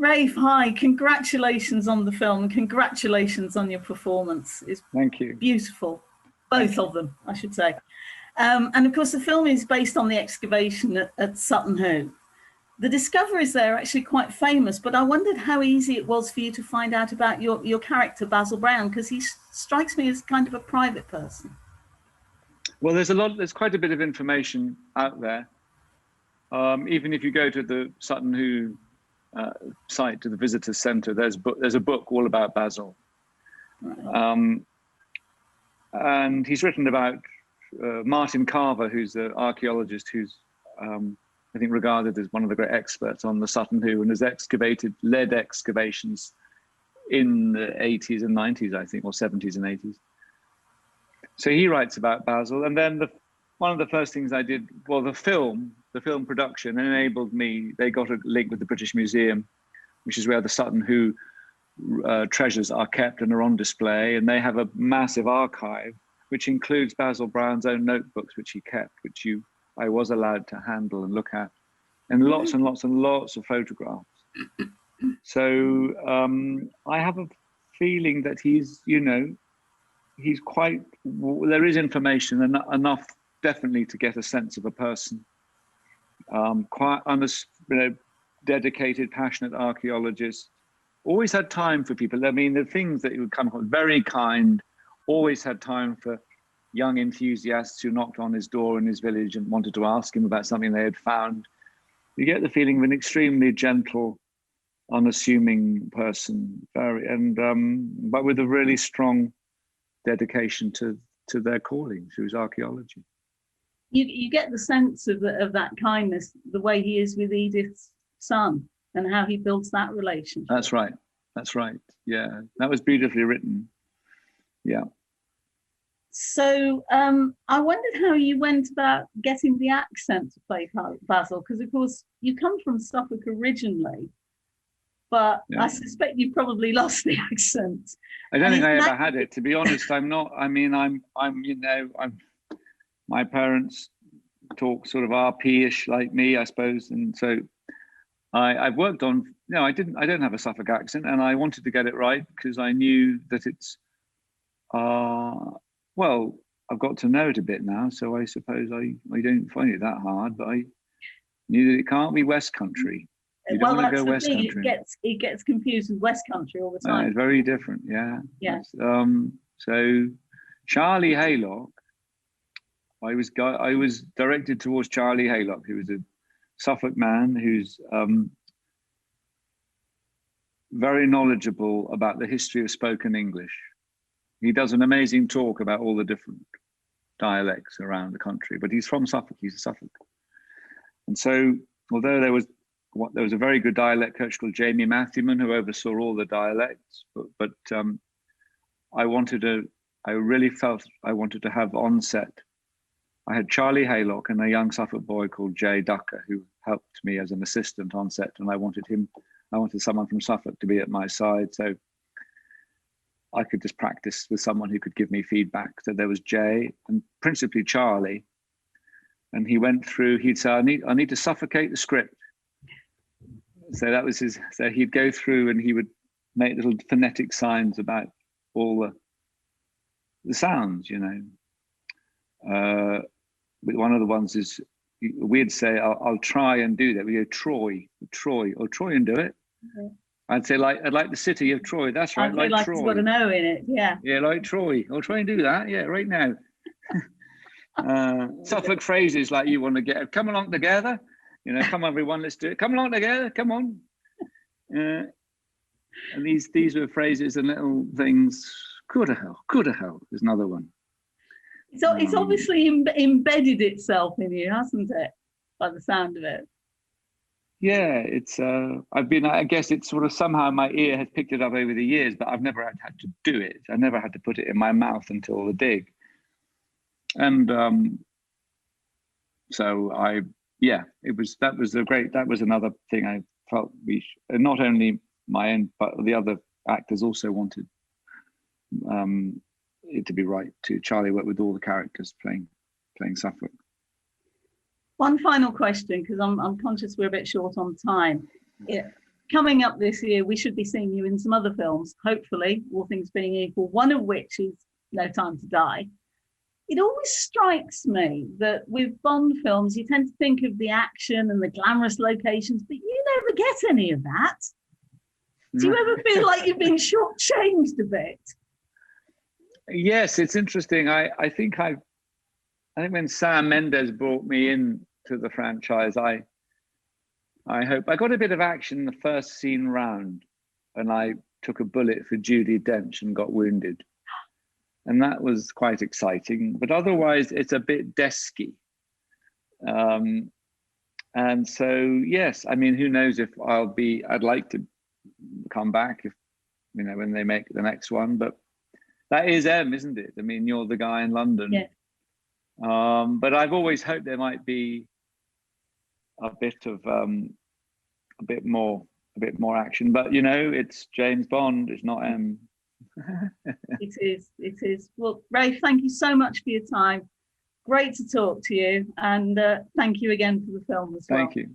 Rafe, hi, congratulations on the film and congratulations on your performance. It's Thank you. Beautiful. Both of them, I should say. And of course, the film is based on the excavation at Sutton Hoo. The discoveries there are actually quite famous, but I wondered how easy it was for you to find out about your character, Basil Brown, because he strikes me as kind of a private person. Well, there's quite a bit of information out there. Even if you go to the Sutton Hoo site, to the visitor centre, there's a book all about Basil. Right. And he's written about Martin Carver, who's the archaeologist who's, I think, regarded as one of the great experts on the Sutton Hoo and has led excavations in the 80s and 90s, I think, or 70s and 80s. So he writes about Basil. And then one of the first things I did, well, the film production enabled me, they got a link with the British Museum, which is where the Sutton Hoo treasures are kept and are on display. And they have a massive archive, which includes Basil Brown's own notebooks, which he kept, which I was allowed to handle and look at, and lots and lots and lots of photographs. So I have a feeling that he's quite, there is information enough definitely to get a sense of a person. Quite dedicated, passionate archaeologist, always had time for people. I mean, the things that he would come across, very kind, always had time for young enthusiasts who knocked on his door in his village and wanted to ask him about something they had found. You get the feeling of an extremely gentle, unassuming person, but with a really strong dedication to their calling, to his archaeology. You get the sense of that kindness, the way he is with Edith's son and how he builds that relationship. That's right. Yeah, that was beautifully written. Yeah. So I wondered how you went about getting the accent to play Basil, because of course you come from Suffolk originally, but yeah. I suspect you probably lost the accent. I don't think I ever had it, to be honest. My parents talk sort of RP-ish like me, I suppose, and so I've worked on. I don't have a Suffolk accent, and I wanted to get it right because I knew that it's. Well, I've got to know it a bit now, so I suppose I don't find it that hard, but I knew that it can't be West Country. You don't want to go West Country. It gets confused with West Country all the time. It's very different, yeah. Yeah. So Charlie Haylock, I was directed towards Charlie Haylock, who was a Suffolk man who's very knowledgeable about the history of spoken English. He does an amazing talk about all the different dialects around the country, but he's from Suffolk. He's a Suffolk. And so, although there was a very good dialect coach called Jamie Matthewman who oversaw all the dialects, but I really felt I wanted to have on set. I had Charlie Haylock and a young Suffolk boy called Jay Ducker who helped me as an assistant on set, and I wanted someone from Suffolk to be at my side, so I could just practice with someone who could give me feedback. So there was Jay and principally Charlie, and he went through. He'd say, "I need to suffocate the script." So that was his. So he'd go through and he would make little phonetic signs about all the sounds, But one of the ones is we'd say, "I'll try and do that." We go Troy, or Troy and do it. Okay. I'd say I'd like the city of Troy. That's right, like Troy. It's got an O in it, yeah. Yeah, like Troy. I'll try and do that. Yeah, right now. Suffolk phrases like you want to get. Come along together. Come on, everyone, let's do it. Come along together. Come on. And these were phrases and little things. Coulda hell is another one. So it's obviously embedded itself in you, hasn't it? By the sound of it. Yeah, it's. I guess it's sort of somehow my ear has picked it up over the years, but I've never had to do it. I never had to put it in my mouth until the dig. And that was another thing I felt not only my own, but the other actors also wanted it to be right too. Charlie worked with all the characters playing Suffolk. One final question, because I'm conscious we're a bit short on time. coming up this year, we should be seeing you in some other films, hopefully, all things being equal, one of which is No Time to Die. It always strikes me that with Bond films, you tend to think of the action and the glamorous locations, but you never get any of that. Do you ever feel like you've been shortchanged a bit? Yes, it's interesting. I think when Sam Mendes brought me in to the franchise, I hope I got a bit of action in the first scene round, and I took a bullet for Judi Dench and got wounded. And that was quite exciting, but otherwise it's a bit desky. And so, yes, I mean, who knows if I'd like to come back if, when they make the next one, but that is M, isn't it? I mean, you're the guy in London. Yeah. But I've always hoped there might be a bit more action, but it's James Bond, it's not M. It is. Well, Ray, thank you so much for your time. Great to talk to you, and thank you again for the film as well. Thank you.